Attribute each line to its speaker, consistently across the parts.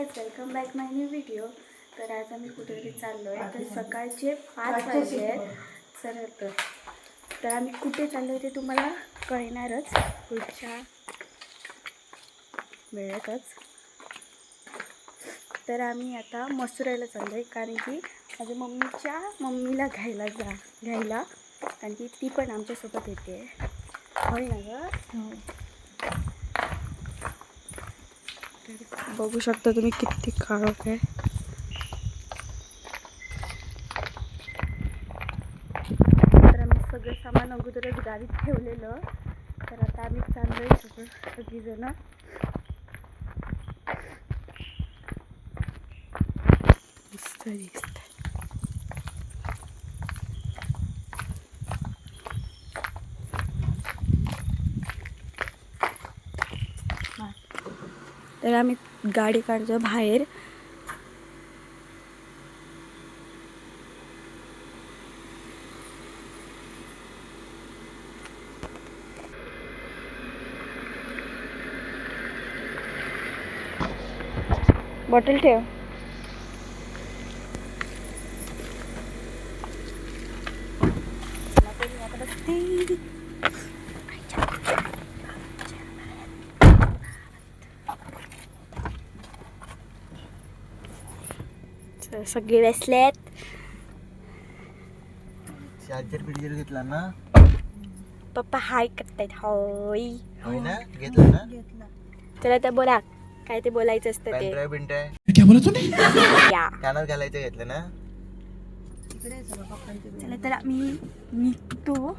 Speaker 1: Guys, welcome back माय new video. तर आज आम्ही कुठेतरी चाललो आहे। तर सकाळचे 5 वाजले आहेत। तर आम्ही कुठे चाललो आहे ते तुम्हाला कळणारच पुढच्या वेळेतच। तर आम्ही आता मसुरायला चाललो आहे, कारण की माझ्या मम्मीला घ्यायला कारण की ती पण आमच्यासोबत येते। होय ना गं? तर बघू शकता तुम्ही किती काळोख आहे। तर आम्ही सगळं सामान अगोदरच गाडीत ठेवलेलं। तर आता आम्ही चाललोय सगळीजण। मस्त दिसतंय। तर आम्ही गाडी काढतो बाहेर। बॉटल ठेव। सगळे बसलेत।
Speaker 2: चार्जर बिर्जर घेतला ना?
Speaker 1: पप्पा हाय करतायत। होय
Speaker 2: होय ना, घेतला ना?
Speaker 1: चला आता बोला, काय ते बोलायचं असतं ते।
Speaker 2: पेनड्राइव बिनड्राइव
Speaker 3: क्या बोला तूने?
Speaker 1: या
Speaker 2: कानात घालायचं घेतलं ना?
Speaker 1: चला तर आम्ही निघतो,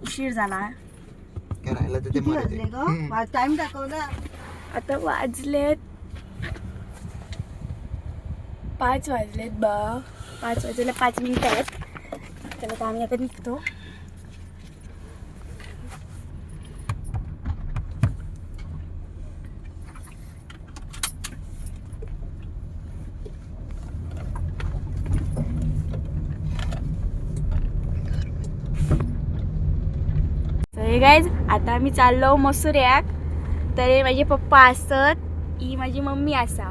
Speaker 1: उशीर झाला।
Speaker 2: काय राहिलं तर ते मरायचं।
Speaker 4: टाइम दाखवला
Speaker 1: आता वाजलेत 5 वाजलेत बा। 5 वाजायला 5 मिनिटं आहेत। चला तर आम्ही आता निघतो। हे गाईज, आता आम्ही चाललो मसुऱ्याक। तर हे माझे पप्पा असत, ही माझी मम्मी असा।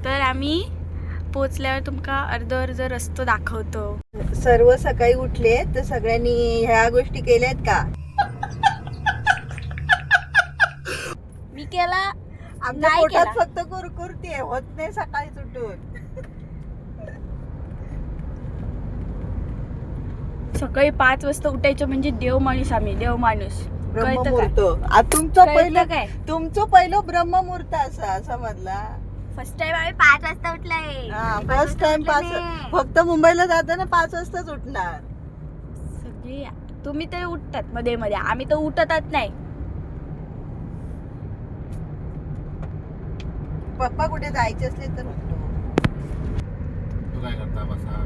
Speaker 1: तर आम्ही पोचल्यावर तुमका अर्ध रस्तो दाखवतो।
Speaker 4: सर्व सकाळी उठले तर सगळ्यांनी ह्या गोष्टी केल्यात का?
Speaker 1: मी केला
Speaker 4: आमच्या
Speaker 1: नाही
Speaker 4: पोटात
Speaker 1: केला।
Speaker 4: फक्त कुरकुरती होत नाही सकाळी उठून।
Speaker 1: सकाळी 5 वाजता उठायचं म्हणजे देव माणूस। आम्ही देव माणूस।
Speaker 4: ब्रह्ममुहूर्त तुमचं पहिलं ब्रह्ममुहूर्त असा समजला।
Speaker 1: फर्स्ट टाइम आम्ही 5 वाजता उठलाय।
Speaker 4: फर्स्ट टाइम फक्त मुंबईला जाताना 5 वाजताच उठणार।
Speaker 1: सगळे तुम्ही तर उठतात मध्ये मध्ये, आम्ही तर उठतच नाही।
Speaker 4: पप्पा कुठे जायचे असले तर उठतो।
Speaker 2: तू काय करता बसा?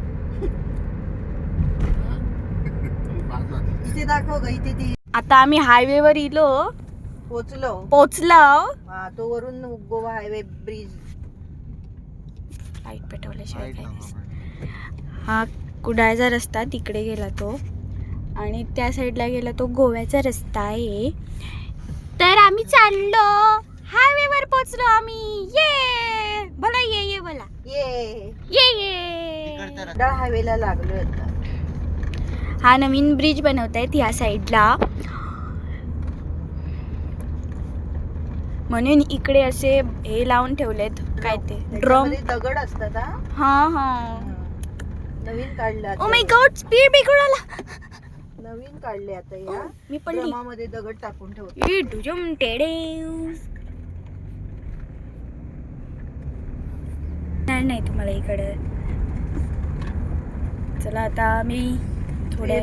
Speaker 4: इथे दाखव ग, इथे ती
Speaker 1: आता आम्ही हायवेवर पोचलो।
Speaker 4: हा, तो वरून गोवा हायवे ब्रिज।
Speaker 1: लाईट पेटवल्याशिवाय काय नाही। हा कुडाळचा रस्ता तिकडे गेला तो, आणि त्या साईडला गेला तो गोव्याचा रस्ता आहे। तर आम्ही चाललो हायवेवर पोचलो आम्ही। ये बोला, ये बोला, ये
Speaker 4: कुडाळ हायवेला लागलो आता।
Speaker 1: हा नवीन ब्रिज बनवतायत ह्या साईडला, म्हणून इकडे असे हे लावून ठेवलेत, काय ते ड्रम
Speaker 4: दगड असतात।
Speaker 1: हा
Speaker 4: नवीन काढलं
Speaker 1: ओ माय गॉड, स्पीड बिघडून आला।
Speaker 4: नवीन काढले आता या
Speaker 1: मी पडली।
Speaker 4: ड्रमामध्ये दगड टाकून ठेवतो।
Speaker 1: डुजम टेडे नाही तुम्हाला इकडे। चला आता मी थोड्या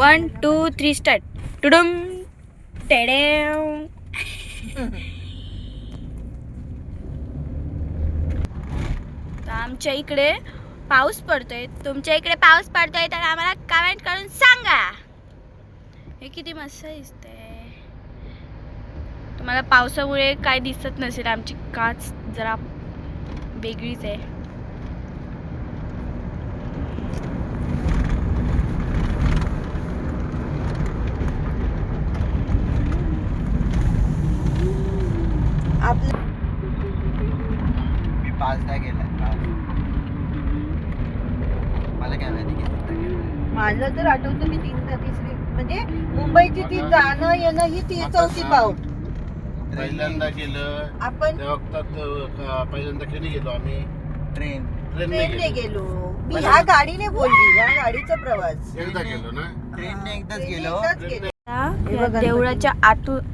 Speaker 1: 1 2 3 स्टार्ट। टुडुम टेडे। तर आमच्या इकडे पाऊस पडतोय, तुमच्या इकडे पाऊस पडतोय तर आम्हाला कमेंट करून सांगा। हे किती मस्त दिसतंय। तुम्हाला पावसामुळे काय दिसत नसेल, आमची काच जरा वेगळीच आहे।
Speaker 4: आपलं
Speaker 2: मी 5दा गेलाय. मला काय माहिती कितीदा गेलाय.
Speaker 4: माझं तर आठवतं मी 3दा तिसरी म्हणजे मुंबईची ती जाणं येणं ही ती चौथी पाऊट.
Speaker 3: पहिल्यांदा गेलं
Speaker 4: आपण
Speaker 3: त्या वक्तात पहिल्यांदा कधी गेलो आम्ही
Speaker 2: ट्रेन
Speaker 4: ट्रेनने गेलो. मी ह्या गाडीने बोलली, ह्या गाडीचा प्रवास.
Speaker 3: एकदा गेलो ना.
Speaker 2: ट्रेनने एकदाच
Speaker 4: ट्रेनने
Speaker 2: गेलो.
Speaker 4: एकदाच गेलो.
Speaker 1: आता
Speaker 4: बघा गणपती.
Speaker 1: देवळाच्या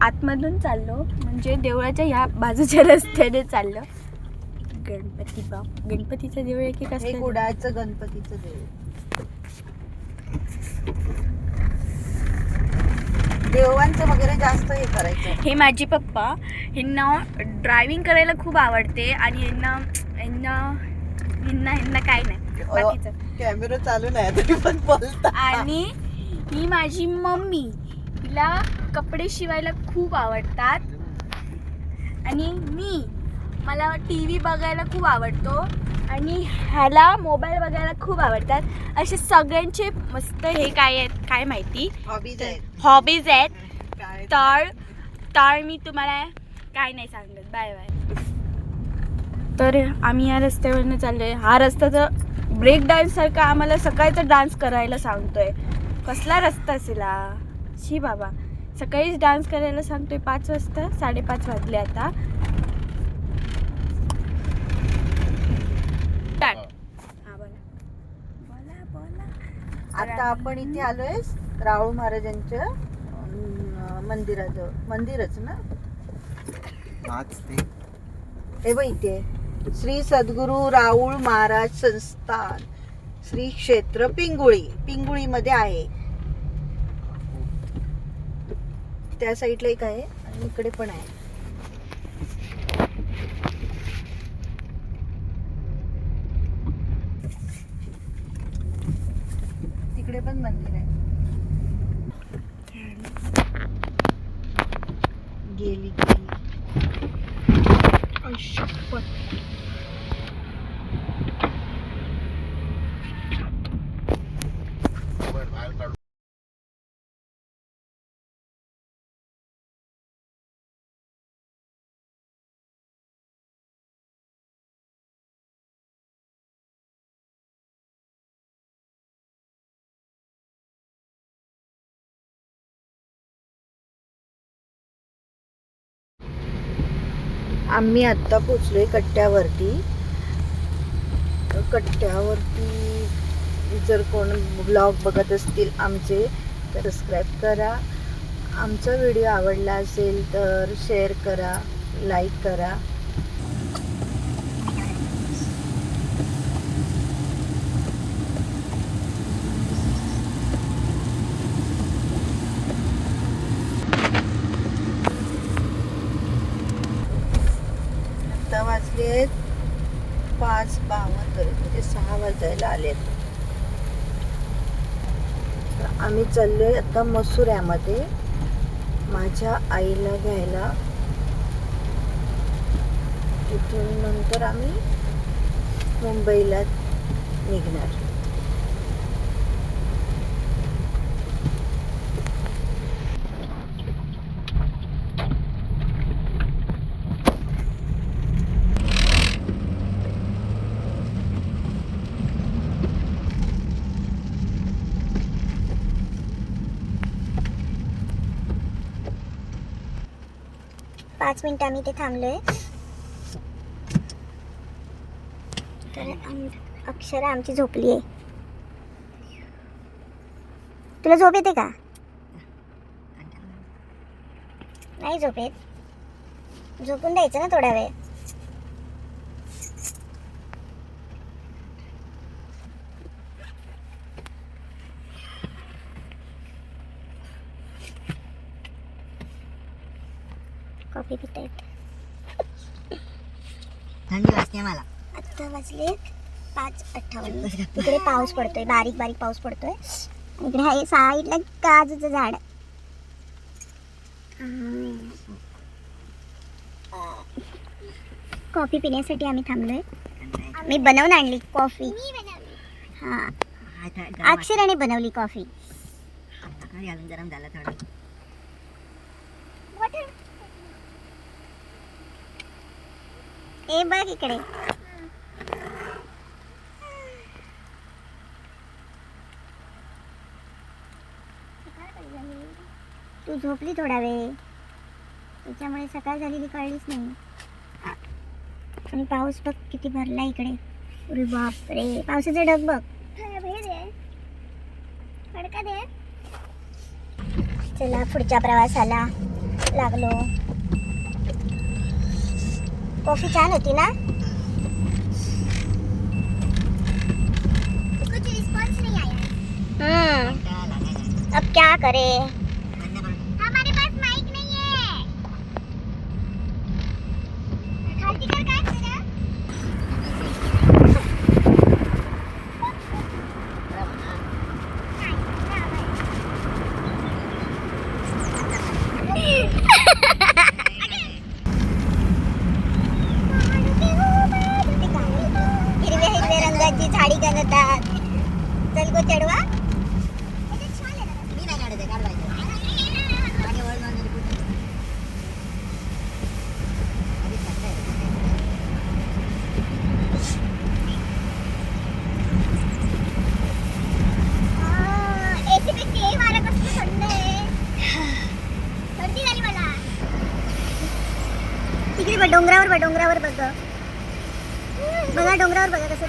Speaker 1: आतमधून चाललो, म्हणजे देवळाच्या ह्या बाजूच्या रस्त्याने चाललो. गणपती बाप, गणपतीचं देऊळ आहे की
Speaker 4: हे
Speaker 1: कसलं?
Speaker 4: कुडाळचं गणपतीचं देऊळ. देवांचं वगैरे जास्त हे करायचं.
Speaker 1: हे माझे पप्पा, ह्यांना ड्रायव्हिंग करायला खूप आवडते आणि ह्यांना काय नाही बाकीचं.
Speaker 4: कॅमेरा चालू नाही तरी पण बोलता.
Speaker 1: आणि ही माझी मम्मी, तिला कपडे शिवायला खूप आवडतात. आणि मला TV बघायला खूप आवडतो आणि ह्याला मोबाईल बघायला खूप आवडतात. असे सगळ्यांचे मस्त हे काय आहेत काय माहिती
Speaker 4: हॉबीज आहेत.
Speaker 1: हॉबीज आहेत.
Speaker 4: काय
Speaker 1: तर मी तुम्हाला काय नाही सांगत. Bye bye. तर आम्ही या रस्त्यावरनं चाललोय. हा रस्ता तर ब्रेक डान्स सारखा आम्हाला सकाळचा डान्स करायला सांगतोय. कसला रस्ता असेल हा? शी बाबा, सकाळीच डान्स करायला सांगतोय 5 वाजता. 5:30 वाजले आता. स्टार्ट. हा बोला.
Speaker 4: आता आपण इथे आलोय राहुळ महाराजांच्या मंदिराजवळ. मंदिरच ना
Speaker 2: हाच ते.
Speaker 4: हे बघ इथे श्री सद्गुरू राहुळ महाराज संस्थान श्री क्षेत्र पिंगुळी मध्ये आहे. त्या साईडला एक आहे आणि इकडे पण आहे. तिकडे पण मंदिर आहे. गेली
Speaker 3: बाहेर काढून
Speaker 4: आम्ही आत्ता पोचलोय कट्ट्यावरती. जर कोण ब्लॉग बघत असतील आमचे तर सबस्क्राईब करा. आमचा व्हिडिओ आवडला असेल तर शेअर करा, लाईक करा. आता वाजलेत 5:52 म्हणजे 6 वाजायला आलेत. तर आम्ही चाललोय आता मसुऱ्यामध्ये माझ्या आईला घ्यायला. तिथून नंतर आम्ही मुंबईला निघणार.
Speaker 5: पाच मिनिटं आम्ही इथे थांबलोय. तर अक्षरा आमची झोपली आहे. तुला झोप येते का? नाही झोप येत? झोपून द्यायचं ना थोडा वेळ. कॉफी पिता येते.
Speaker 6: थंडी वाजते मला.
Speaker 5: आत्ता वाजले 5:58. इकडे पाऊस पडतोय, बारीक बारीक पाऊस पडतोय. इकडे आहे साईडला काजूचं झाड. कॉफी पिण्यासाठी आम्ही थांबलोय. मी बनवून आणली कॉफी. हा, अक्षराने बनवली कॉफी.
Speaker 6: अजून गरम झालं थोडं.
Speaker 5: ए बघ इकडे. तू झोपली थोडा वेळ, त्याच्यामुळे सकाळ झालेली कळलीच नाही. आणि पाऊस बघ किती भरला इकडे. अरे बापरे, पावसाचा ढग बघ. चला पुढच्या प्रवासाला लागलो. कॉफी छान होती ना. कुछ रिस्पॉन्स नहीं आया. अब क्या करे, हमारे पास माइक नहीं है. खालती कर काय करा. हिरव्या हिरव्या रंगाची झाडी गणतात. चल गो चढवा.
Speaker 6: मी नाही काढत आहे, काढवायचं. मागे वळ जाऊन जरी कुठे. आधीच सांगताय.
Speaker 5: एसी पेक्षा वारा कसं थंड आहे. सर्दी झाली मला. तिकडे बघ, डोंगरावर बघ, डोंगरावर बघ. बघा डोंगरावर बघा कसं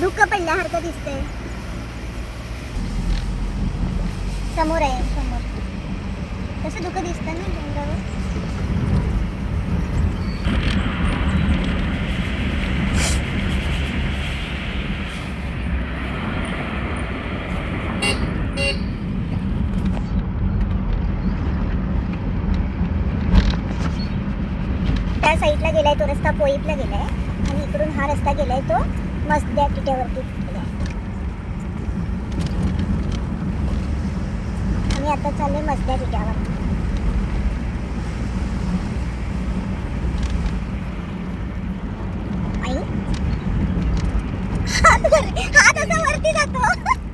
Speaker 5: धुकं पडल्यासारखं दिसतंय. समोर आहे, समोर कसं धुकं दिसतं ना डोंगरावर. त्या साईडला गेलाय तो रस्ता पोईपला गेलाय आणि इकडून हा रस्ता गेलाय तो मस्त्या किट्यावरती गेलाय. आम्ही आता चाललोय मस्त्या किट्यावर. आई हात असा वरती जातो.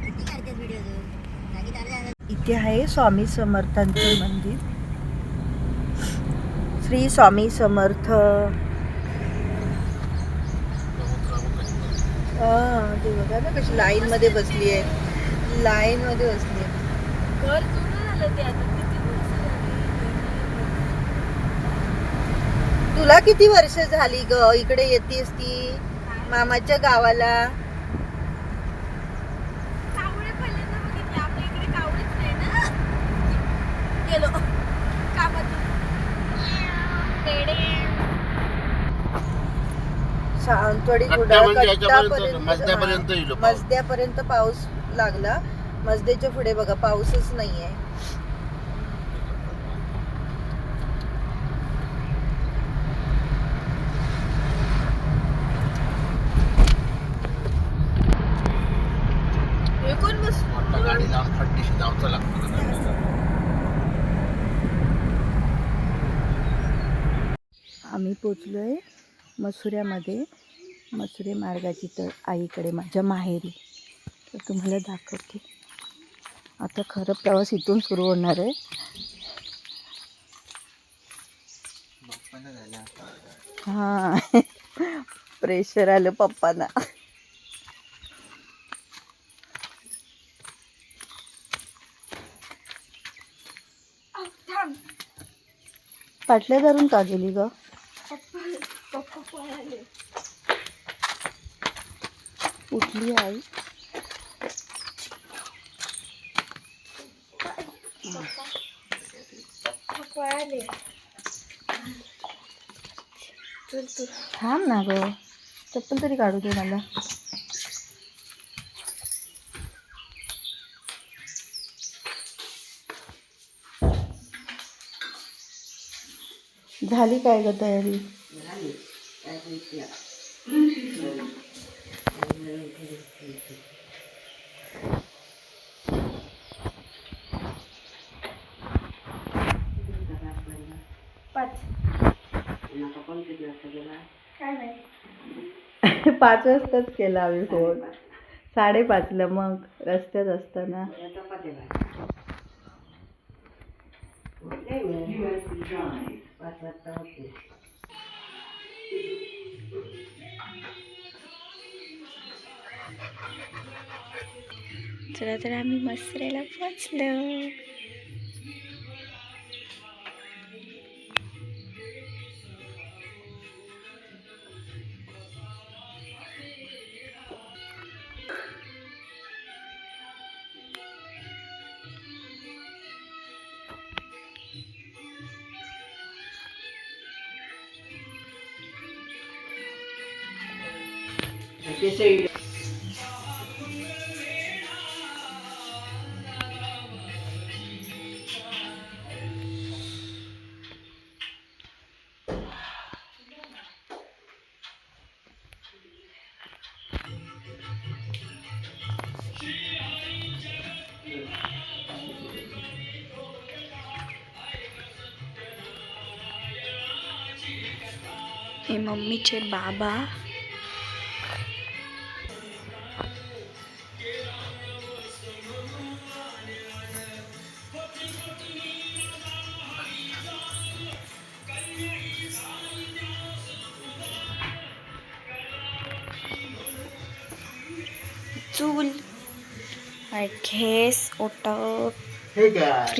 Speaker 6: किती काढतेस व्हिडिओ तू? जागी दादा.
Speaker 4: इथे आहे स्वामी समर्थांचं मंदिर. श्री स्वामी समर्थ. ते बघा ना कशी लाईन मध्ये बसली आहे, लाईन मध्ये बसली आहे.
Speaker 1: घर जुनं झालं ते आता, किती वर्ष झाली.
Speaker 4: तुला किती वर्ष झाली ग इकडे येतेस ती मामाच्या गावाला?
Speaker 1: कावळे पहिल्यांदा बघितले. आपल्या इकडे कावळेच नाही ना. गेलो कामातून.
Speaker 4: सावंतवाडी
Speaker 3: कट्टा म्हणजे
Speaker 4: गुडाळ
Speaker 3: याच्यापर्यंत, मजद्यापर्यंत येईल पाऊस.
Speaker 4: मजद्यापर्यंत पाऊस लागला. मजद्याच्या पुढे बघा पाऊसच नाहीये.
Speaker 1: कोण बस.
Speaker 3: मोठा गाडी लावून खड्डीशी जावचं लागतं.
Speaker 4: आम्ही पोचलोय मसुऱ्यामध्ये. मसुरे मार्गाची तर आईकडे माझ्या माहेरी. तर तुम्हाला दाखवते. आता खरं प्रवास इथून सुरू होणार आहे.
Speaker 2: बाप्पाला झालं आता.
Speaker 4: हा प्रेशर आलं पप्पांना. पाटल्या धरून का गेली ग? उठली आई. थांब ना ग, चप्पल तरी काढू दे मला. झाली काय ग तयारी? पाच वाजताच केला आम्ही फोन. 5:30ला मग रस्त्यात असताना.
Speaker 1: चला तर आम्ही मसरेला पोचलो. हे मम्मीचे बाबा. चूल, घेस, ओटक,
Speaker 3: हे काय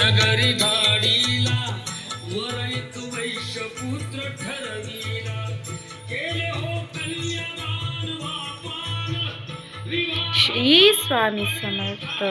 Speaker 7: नगरी धाडीला वर एक वैश्यपुत्र ठरविला केले हो कन्यादान बापान
Speaker 1: श्री स्वामी समर्थ.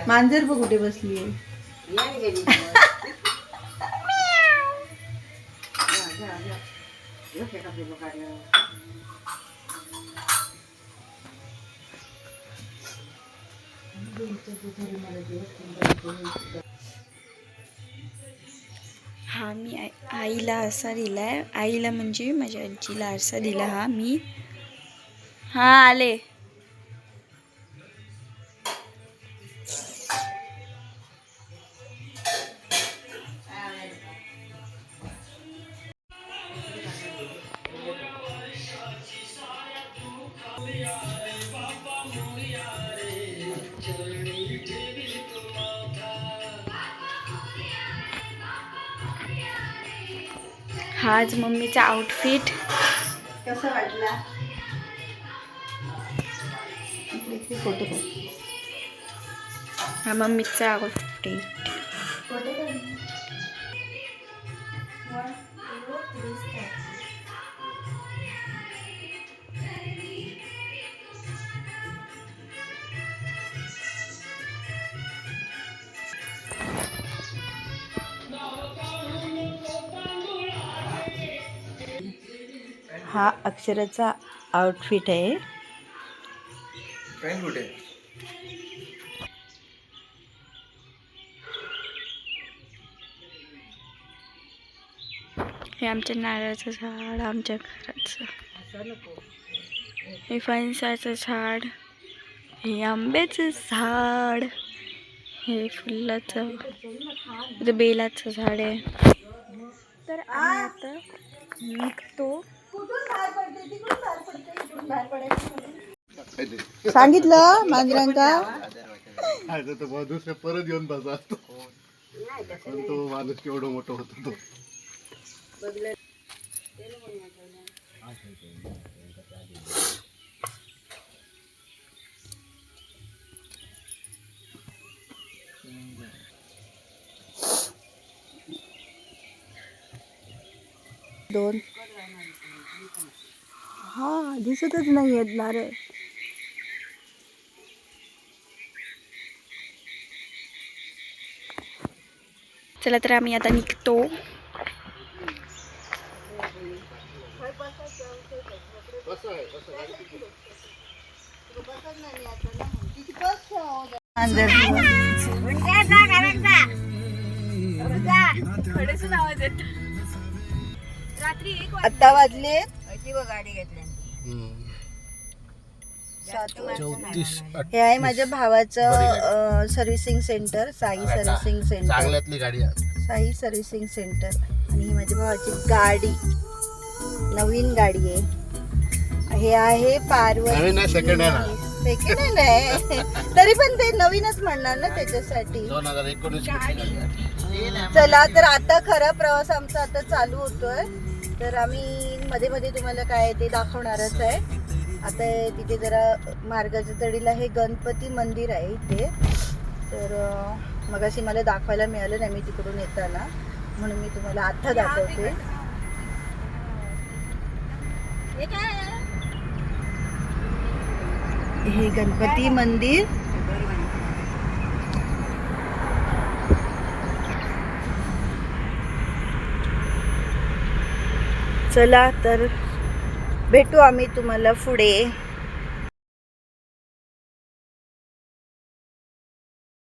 Speaker 4: मांजर बघ कुठे बसली आहे.
Speaker 1: हा मी आईला असा दिलाय. आईला म्हणजे माझ्या आजीला आरसा दिला. हा मी आले. हा आज मम्मीचा आउटफिट.
Speaker 4: कसं वाटला फोटो?
Speaker 1: हा मम्मीचा आउटफिट.
Speaker 4: हा अक्षराचा आउटफिट आहे.
Speaker 2: काय कुठे
Speaker 1: हे आमच्या नारळाचं झाड, आमच्या घराचं. हे फणसाचं झाड, हे आंब्याचं झाड, हे फुलाचं, हे बेलाचं झाड आहे. तर आम्ही आता निघतो.
Speaker 4: सांगितलं मांजरांका
Speaker 3: दुसऱ्या परत येऊन बसा असतो. पण तो माणूस केवढं मोठं होतो तो.
Speaker 4: दोन. हा दिसतच नाही आहेत नारळ.
Speaker 1: चला तर आम्ही आता निघतो.
Speaker 4: मांजर
Speaker 1: खडेच आवाज येत. रात्री 1
Speaker 4: आता वाजले
Speaker 6: गाडी घेतली
Speaker 3: 34
Speaker 4: हे आहे माझ्या भावाचं servicing centre, Sai servicing centre,
Speaker 3: चांगल्यातली गाडी आहे.
Speaker 4: Sai servicing centre. आणि ही माझ्या भावाची गाडी, नवीन गाडी आहे. हे आहे पार्वती.
Speaker 3: नवीन नाही, second hand आहे.
Speaker 4: सेकंड हँड आहे तरी पण ते नवीनच म्हणणार ना त्याच्यासाठी.
Speaker 3: 2019
Speaker 4: चला तर आता खरा प्रवास आमचा आता चालू होतोय. तर आम्ही मध्ये मध्ये तुम्हाला काय ते दाखवणारच आहे. आता तिथे जरा मार्गाच्या तडीला हे गणपती मंदिर आहे इथे. तर मगाशी मला दाखवायला मिळालं नाही मी तिकडून येताना, म्हणून मी तुम्हाला आता दाखवते. हे गणपती मंदिर. चला तर भेटू आम्ही तुम्हाला पुढे.